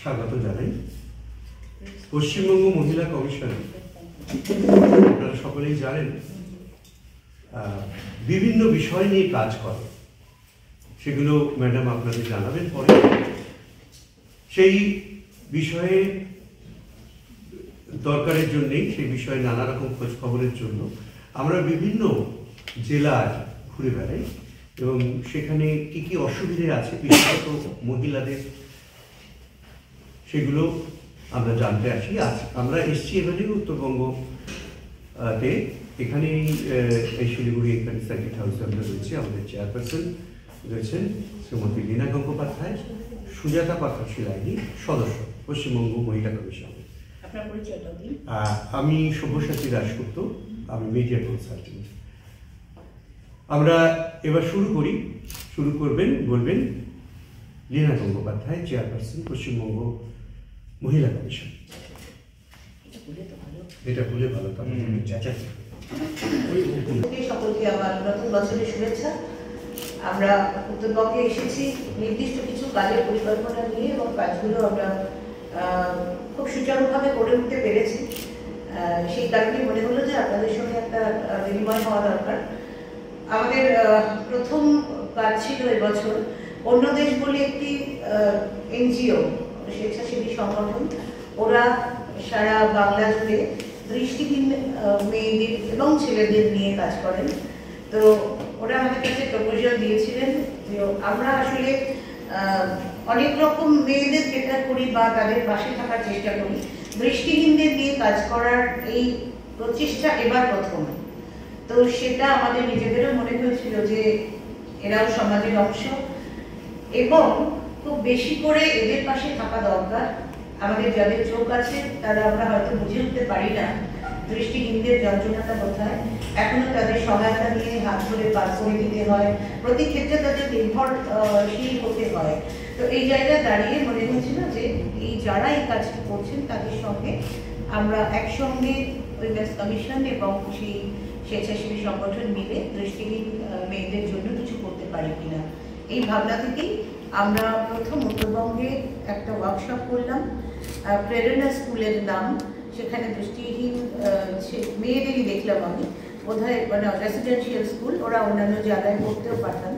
স্বাগত জানাই। পশ্চিমবঙ্গ মহিলা কমিশন আপনারা সকলেই জানেন বিভিন্ন বিষয় নিয়ে কাজ করে, সেগুলো ম্যাডাম আপনাদের জানাবেন পরে। সেই বিষয়ে দরকারের জন্যেই, সেই বিষয়ে নানা রকম খোঁজ খবরের জন্য আমরা বিভিন্ন জেলায় ঘুরে বেড়াই এবং সেখানে কি কি অসুবিধে আছে বিশেষত মহিলাদের, সেগুলো আমরা জানতে আসি। আজ আমরা এসছি এবারে উত্তরবঙ্গতে। এখানে এই শিলিগুড়ি এখানে সার্কিট হাউসে আমরা রয়েছি। আমাদের চেয়ারপারসন রয়েছেন শ্রীমতী লীনা গঙ্গোপাধ্যায়, সুজাতা পাত্র-শিলাইনি সদস্য পশ্চিমবঙ্গ মহিলা কমিশন। আমি সব্যসাচী দাশগুপ্ত, আমি মিডিয়া কনসালটেন্ট। আমরা এবার শুরু বলবেন লীনা গঙ্গোপাধ্যায়, চেয়ারপারসন পশ্চিমবঙ্গ মহিলা কমিশন। এটা বলে ভালো সকলকে আমার নতুন বছরের শুভেচ্ছা। আমরা উত্তরবঙ্গে এসেছি নির্দিষ্ট কিছু কাজের পরিকল্পনা নিয়ে এবং কাজগুলো আমরা খুব সুচারুভাবে করে উঠতে পেরেছি। সেই কারণে মনে হলো যে আপনাদের সঙ্গে একটা বিনিময় হওয়া দরকার। আমাদের প্রথম কাজ ছিল এবছর অন্য দেশ বলে একটি এনজিও, স্বেচ্ছাসেবী সংগঠন। ওরা সারা বাংলা জুড়ে দৃষ্টিহীন মেয়েদের এবং ছেলেদের নিয়ে কাজ করেন। তো ওরা আমাদের কাছে প্রপোজাল দিয়েছিলেন যে আমরা আসলে অনেক রকম মেয়েদের ক্যাটার করি বা তাদের পাশে থাকার চেষ্টা করি, দৃষ্টিহীনদের নিয়ে কাজ করার এই প্রচেষ্টা এবার প্রথম। তো সেটা আমাদের নিজেদেরও মনে হয়েছিল যে এরাও সমাজের অংশ এবং খুব বেশি করে এদের পাশে থাকা দরকার। আমাদের যাদের চোখ আছে তারা আমরা হয়তো বুঝে উঠতে পারি না দৃষ্টিহীনদের যন্ত্রণাটা কোথায়। এখনো তাদের সহায়তা নিয়ে হাত ধরে পার করে দিতে হয়, প্রতি ক্ষেত্রে তাদের নির্ভরশীল হতে হয়। তো এই জায়গায় দাঁড়িয়ে মনে হয়েছিল যে এই যারা এই কাজটি করছেন তাদের সঙ্গে আমরা একসঙ্গে উইমেন্স কমিশন এবং সেই স্বেচ্ছাসেবী সংগঠন মিলে দৃষ্টিহীন মেয়েদের জন্য কিছু করতে পারি কিনা, এই ভাবনা থেকেই আমরা প্রথম উত্তরবঙ্গে একটা ওয়ার্কশপ করলাম। প্রেরণা স্কুলের নাম, সেখানে দৃষ্টিহীন মেয়েদেরই দেখলাম আমি, বোধহয় মানে রেসিডেন্সিয়াল স্কুল, ওরা অন্যান্য জায়গায় পড়তেও পাঠান।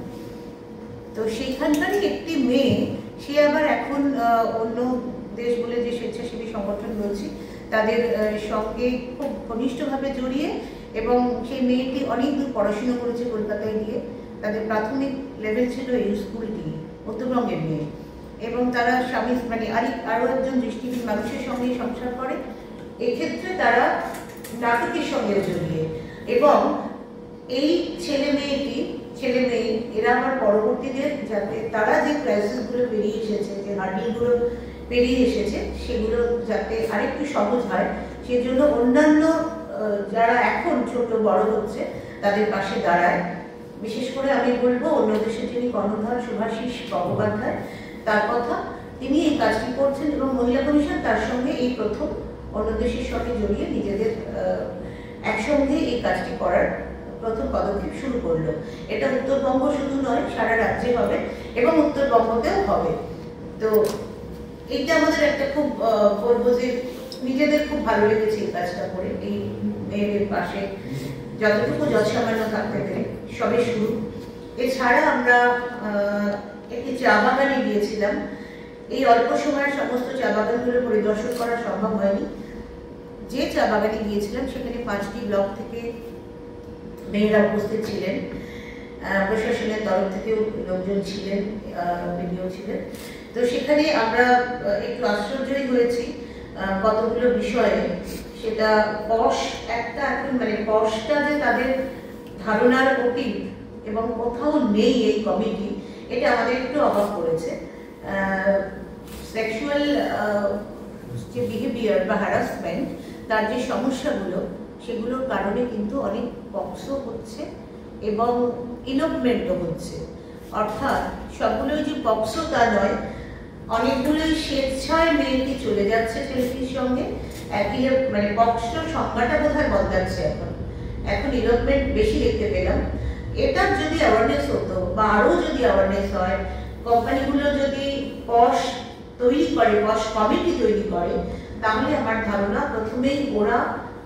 তো সেইখানকারই একটি মেয়ে, সে আবার এখন অন্য দেশ বলে যে স্বেচ্ছাসেবী সংগঠন রয়েছে তাদের সঙ্গে খুব ঘনিষ্ঠভাবে জড়িয়ে, এবং সেই মেয়েটি অনেক দূর পড়াশুনো করেছে কলকাতায় গিয়ে। তাদের প্রাথমিক লেভেল ছিল এই স্কুলটি, উত্তরবঙ্গের মেয়ে, এবং তারা স্বামী মানে আরও একজন দৃষ্টিহীন মানুষের সঙ্গে সংসার করে। এক্ষেত্রে তারা নাটকের সঙ্গে জড়িয়ে, এবং এই ছেলে মেয়ে এরা আমার পরবর্তীতে যাতে তারা যে ক্রাইসিসগুলো পেরিয়ে এসেছে, যে হার্ডিলগুলো পেরিয়ে এসেছে, সেগুলো যাতে আরেকটু সহজ হয়, সেজন্য অন্যান্য যারা এখন ছোট বড় হচ্ছে তাদের পাশে দাঁড়ায়। বিশেষ করে আমি বলবো অন্য দেশের যিনি কর্ণধার শুভাশিস গঙ্গোপাধ্যায়, তার কথা, তিনি এই কাজটি করছেন এবং মহিলা কমিশন তার সঙ্গে এই প্রথম অন্য দেশের সঙ্গে জড়িয়ে নিজেদের একসঙ্গে এই কাজটি করার প্রথম পদক্ষেপ শুরু করলো। এটা উত্তরবঙ্গ শুধু নয়, সারা রাজ্যে হবে এবং উত্তরবঙ্গতেও হবে। তো এইটা আমাদের একটা খুব বলবো যে নিজেদের খুব ভালো লেগেছে এই কাজটা করে, এই মেয়েদের পাশে যতটুকু যৎসামান্য থাকতে পেরে সবে শুরু। এছাড়া আমরা একটি চা বাগানে গিয়েছিলাম। এই অল্প সময়ের সমস্ত চা বাগানগুলো পরিদর্শন করা সম্ভব হয়নি। যে চা বাগানে গিয়েছিলাম সেখানে 5টি ব্লক থেকে মেয়েরা উপস্থিত ছিলেন, প্রশাসনের তরফ থেকেও লোকজন ছিলেন, বিডিও ছিলেন। তো সেখানে আমরা একটু আশ্চর্যই হয়েছি কতগুলো বিষয়ে। সেটা পশ একটা এখন মানে পশটা যে তাদের ধারণার অতীত এবং কোথাও নেই এই কমিটি, এটা আমাদের একটু অবাক করেছে। সেক্সুয়াল যে বিহেভিয়ার বা হ্যারাসমেন্ট, তার যে সমস্যাগুলো, সেগুলোর কারণে কিন্তু অনেক পক্সো হচ্ছে এবং ইনভলভমেন্টও হচ্ছে। অর্থাৎ সবগুলোই যে পক্সো তা নয়, অনেকগুলোই স্বেচ্ছায় মেয়েটি চলে যাচ্ছে ছেলেটির সঙ্গে। একই মানে পক্সো সংজ্ঞাটা বোধহয় বদলাচ্ছে, এখন ইনভলভমেন্ট বেশি দেখতে পেলাম। এটার যদি অ্যাওয়ারনেস হতো বা আরও যদি অ্যাওয়ারনেস হয়, কোম্পানিগুলো যদি পশ তৈরি করে, কস্ট কমিটি তৈরি করে, তাহলে আমার ধারণা প্রথমেই ওরা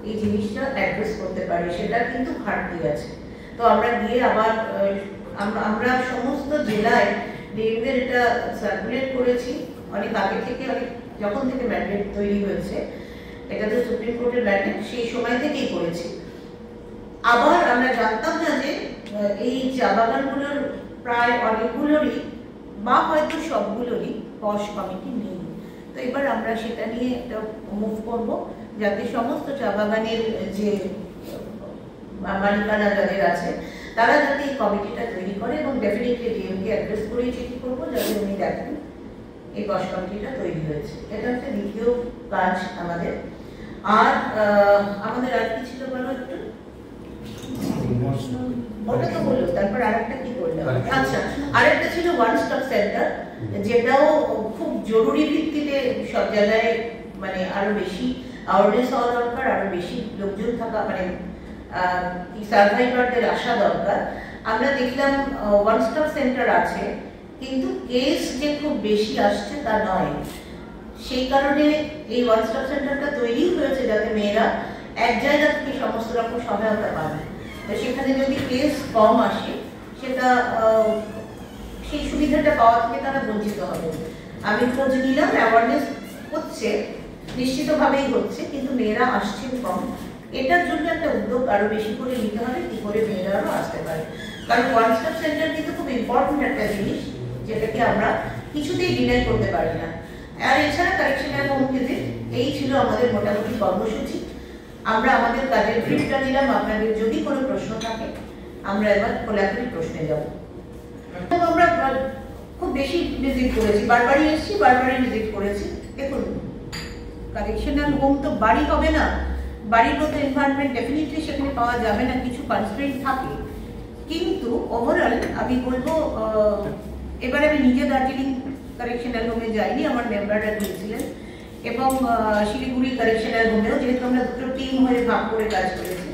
এই জিনিসটা অ্যাড্রেস করতে পারে, সেটা কিন্তু ঘাটতি আছে। তো আমরা গিয়ে আবার আমরা সমস্ত জেলায় ডিএমদের এটা সার্কুলেট করেছি অনেক আগে থেকে, অনেক যখন থেকে ম্যান্ডেট তৈরি হয়েছে, এটা তো সুপ্রিম কোর্টের ম্যান্ডেট, সেই সময় থেকেই করেছি। আবার আমরা জানতাম না যে এই চা বাগানগুলোর প্রায় অনেকগুলোরই বা হয়তো সবগুলোরই কস্ট কমিটি নেই। তো এবার আমরা সেটা নিয়ে একটা মুভ করব, যাতে সমস্ত চা বাগানের যে মালিকানা যাদের আছে তারা যাতে এই কমিটিটা তৈরি করে, এবং ডেফিনেটলি ডিএমকে অ্যাড্রেস করেই চিঠি করবো যাতে উনি দেখেন এই কস্ট কমিটিটা তৈরি হয়েছে। এটা হচ্ছে দ্বিতীয় কাজ আমাদের। আর আমাদের আর কি ছিল বলো একটু? ওটা তো বললো, তারপর আরেকটা কি করলাম? আচ্ছা, আরেকটা ছিল ওয়ান স্টপ সেন্টার, যেটাও খুব জরুরি ভিত্তিতে সব জায়গায় মানে আরো বেশি অ্যাওয়ারনেস হওয়া দরকার, আরো বেশি লোকজন থাকা, মানে সার্ভাইভারদের আসা দরকার। আমরা দেখলাম ওয়ান স্টপ সেন্টার আছে, কিন্তু কেস যে খুব বেশি আসছে তা নয়। সেই কারণে এই ওয়ান স্টপ সেন্টারটা তৈরি হয়েছে যাতে মেয়েরা এক জায়গা থেকে সমস্ত রকম সহায়তা পাবে। তো সেখানে যদি কেস কম আসে, সেটা সেই সুবিধাটা পাওয়া থেকে তারা বঞ্চিত হবে। আমি খোঁজ নিলাম, অ্যাওয়ারনেস হচ্ছে, নিশ্চিতভাবেই হচ্ছে, কিন্তু মেয়েরা আসছেন কম। এটার জন্য একটা উদ্যোগ আরো বেশি করে নিতে হবে, কি করে মেয়েরা আরো আসতে পারে। কারণ ওয়ান স্টপ সেন্টার কিন্তু খুব ইম্পর্টেন্ট একটা জিনিস, যেটাকে আমরা কিছুতেই ডিনাই করতে পারি না। আর এছাড়া কারেকশনাল হোম ভিজিট, এই ছিল আমাদের মোটামুটি কর্মসূচি। আমরা আমাদের কাজের ব্রিফটা নিলাম। আপনাদের যদি কোনো প্রশ্ন থাকে, আমরা এবার খোলাখুলি প্রশ্নে যাব। আমরা খুব বেশি ভিজিট করেছি, বারবারই এসেছি, বারবারই ভিজিট করেছি। দেখুন, কারেকশনাল হোম তো বাড়ি হবে না, বাড়ির মতো এনভায়রনমেন্ট ডেফিনেটলি সেখানে পাওয়া যাবে না, কিছু কনস্ট্রেন্ট থাকে। কিন্তু ওভারঅল আমি বলবো, এবারে আমি নিজে দার্জিলিং কারেকশনাল হোমে যাইনি, আমার মেম্বাররা গিয়েছিলেন, এবং শিলিগুড়ি কারেকশনাল হোমেও, যেহেতু আমরা দুটো টিম হয়ে ভাগ করে কাজ করেছি।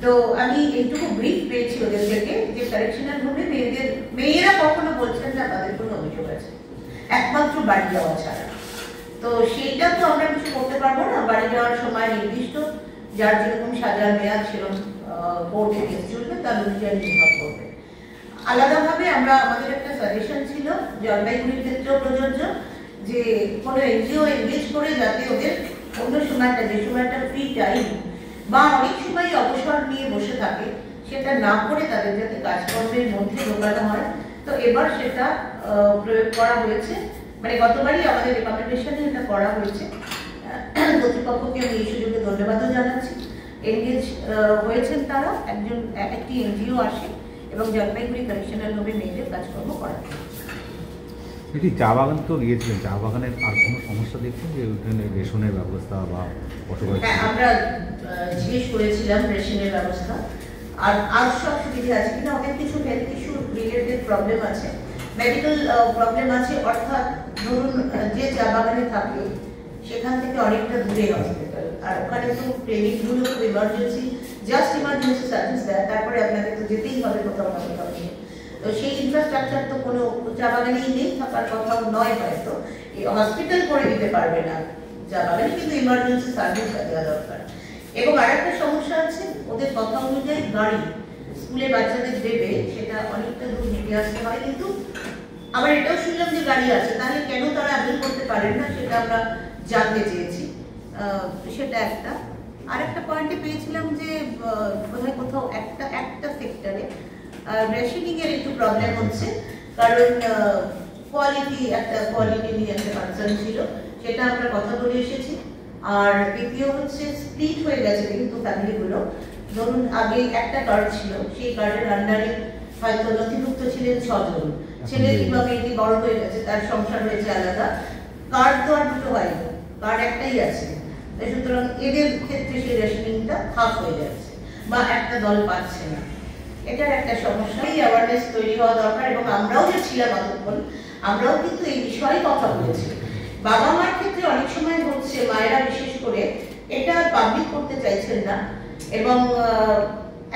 তো আমি এইটুকু ব্রিফ পেয়েছি ওদের থেকে যে কারেকশনাল হোমে মেয়েরা কখনো বলছেন না তাদের কোনো অভিযোগ আছে, একমাত্র বাড়ি যাওয়া ছাড়া। তো সেইটা তো আমরা কিছু করতে পারবো না, বাড়ি যাওয়ার সময় নির্দিষ্ট যার যেরকম সাজার মেয়াদ সেরকম কোর্টে কেস চলবে, তার অনুযায়ী নির্ভর করবে। আলাদাভাবে আমাদের একটা সাজেশন ছিল, জলপাইগুড়ির ক্ষেত্রেও প্রযোজ্য, যে কোনো এনজিও এনগেজ করে যাতে ওদের অন্য সময়টা, যে সময়টা ফ্রি টাইম বা অনেক সময় অবসর নিয়ে বসে থাকে, সেটা না করে তাদের যাতে কাজকর্মের মধ্যে ঢোকানো হয়। তো এবার সেটা প্রয়োগ করা হয়েছে, মানে গতবারই আমাদের রেকমেন্ডেশনে এটা করা হয়েছে। কর্তৃপক্ষকে আমি এই সুযোগে ধন্যবাদও জানাচ্ছি। এনগেজ হয়েছেন তারা, একটি এনজিও আসে এবং জলপাইগুড়ি কারেকশনাল হোমে মেয়েদের কাজকর্ম করা। এটি চা বাগান তো গিয়েছিলেন, চা বাগানের আর কোনো সমস্যা দেখছেন যে ওখানে রেশনের ব্যবস্থা বা বসবাস? হ্যাঁ, আমরা জিজ্ঞেস করেছিলাম রেশনের ব্যবস্থা আর সব সুবিধা আছে কিনা। অনেক কিছু হেলথ ইস্যু রিলেটেড প্রবলেম আছে, মেডিকেল প্রবলেম আছে, অর্থাৎ ধরুন যে চা বাগানে থাকে সেখান থেকে অনেকটা দূরে হসপিটাল, আর ওখানে তো ক্লিনিকগুলো খুব ইমার্জেন্সি, জাস্ট ইমার্জেন্সি সার্ভিস দেয়, তারপরে আপনাকে তো যেতেই হবে কোথাও না কোথাও নিয়ে। তো সেই ইনফ্রাস্ট্রাকচার তো কোনো চা বাগানেই নেই, থাকার কথাও নয়, হয়তো হসপিটাল করে দিতে পারবে না চা বাগানে, কিন্তু ইমার্জেন্সি সার্ভিসটা দেওয়া দরকার। এবং আরেকটা সমস্যা আছে, ওদের কথা অনুযায়ী গাড়ি স্কুলে বাচ্চাদের দেবে, সেটা অনেকটা দূর হেঁটে আসতে হয়। কিন্তু আবার এটাও শুনলাম যে গাড়ি আছে, তাহলে কেন তারা আপিল করতে পারেন না, সেটা আমরা জানতে চেয়েছি। সেটা একটা। আরেকটা পয়েন্টে পেয়েছিলাম যে বোধহয় কোথাও একটা সেক্টরে রেশনিং এর একটু প্রবলেম হচ্ছে, কারণ কোয়ালিটি নিয়ে একটা কনসার্ন ছিল, সেটা আমরা কথা বলে এসেছি। আর দ্বিতীয় হচ্ছে স্প্লিট হয়ে গেছে কিন্তু ফ্যামিলিগুলো। ধরুন আগে একটা কার্ড ছিল, সেই কার্ডের আন্ডারে হয়তো নথিভুক্ত ছিলেন 6 জন, ছেলে কিংবা মেয়েটি বড় হয়ে গেছে, তার সংসার হয়েছে আলাদা, কার্ড তো আর দুটো হয়নি, কার্ড একটাই আছে। সুতরাং এদের ক্ষেত্রে সেই রেশনিংটা হাফ হয়ে যাচ্ছে বা একটা দল পাচ্ছে না, এটার একটা সমস্যা। এই অ্যাওয়ারনেস তৈরি হওয়া দরকার, এবং আমরাও যে ছিলাম এতক্ষণ, আমরাও কিন্তু এই বিষয়ে কথা বলেছি। বাবা মার ক্ষেত্রে অনেক সময় হচ্ছে, মায়েরা বিশেষ করে এটা পাবলিক করতে চাইছেন না, এবং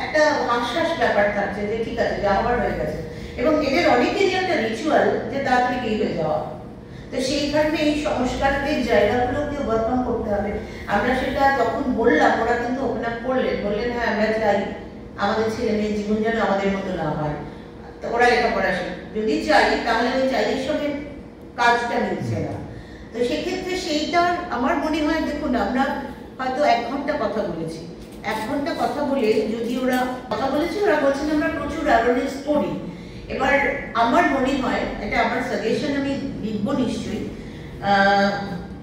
একটা আশ্বাস ব্যাপার থাকছে যে ঠিক আছে, যা হওয়ার হয়ে গেছে। এবং এদের অনেকেরই একটা রিচুয়াল যে তাড়াতাড়ি বিয়ে হয়ে যাওয়া, তো সেই কারণে এই সংস্কারের জায়গাগুলোকে ওভারকাম করতে হবে। আমরা সেটা যখন বললাম, ওরা কিন্তু ওপেন আপ বললেন হ্যাঁ আমরা চাই আমাদের ছেলে মেয়ের জীবন যেন আমাদের মতো না হয়, তো ওরা লেখাপড়া যদি চাই তাহলে ওই চাইয়ের সঙ্গে কাজটা মিলছে না। তো সেক্ষেত্রে সেইটার আমার মনে হয়, দেখুন আমরা হয়তো 1 ঘন্টা কথা বলেছি, 1 ঘন্টা কথা বলে যদি ওরা কথা বলেছে, ওরা বলছেন আমরা প্রচুর অ্যাওয়ারনেস করি। এবার আমার মনে হয়, এটা আমার সাজেশন, আমি লিখবো নিশ্চয়ই,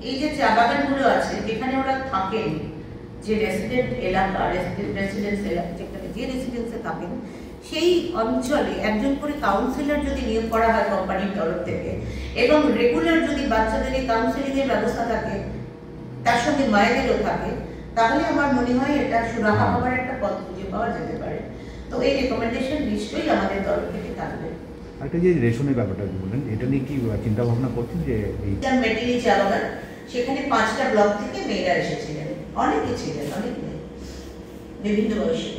এই যে চা বাগানগুলো আছে যেখানে ওরা থাকেন, যে রেসিডেন্ট এলাকা, রেসিডেন্স এলাকা, যেখানে যে রেসিডেন্সে থাকেন সেই অঞ্চলে একজন করে কাউন্সিলর যদি নিয়োগ করা হয় কোম্পানির তরফ থেকে, এবং রেগুলার যদি বাচ্চাদের এই কাউন্সিলিংয়ের ব্যবস্থা থাকে, তার সঙ্গে মায়েদেরও থাকে, তাহলে আমার মনে হয় এটা সুরাহা হওয়ার একটা পথ খুঁজে পাওয়া যেতে পারে। তো এই রেকমেন্ডেশন নিশ্চয়ই আমাদের তরফ থেকে থাকবে। একটা যে রেশনের ব্যাপারটা বললেন, এটা নিয়ে কি চিন্তা ভাবনা করছেন যে এই মেটেলি চা বাগান, সেখানে 5টা ব্লক থেকে মেয়েরা এসেছিলেন, অনেকে ছিলেন, অনেক মেয়ে, বিভিন্ন বয়সী।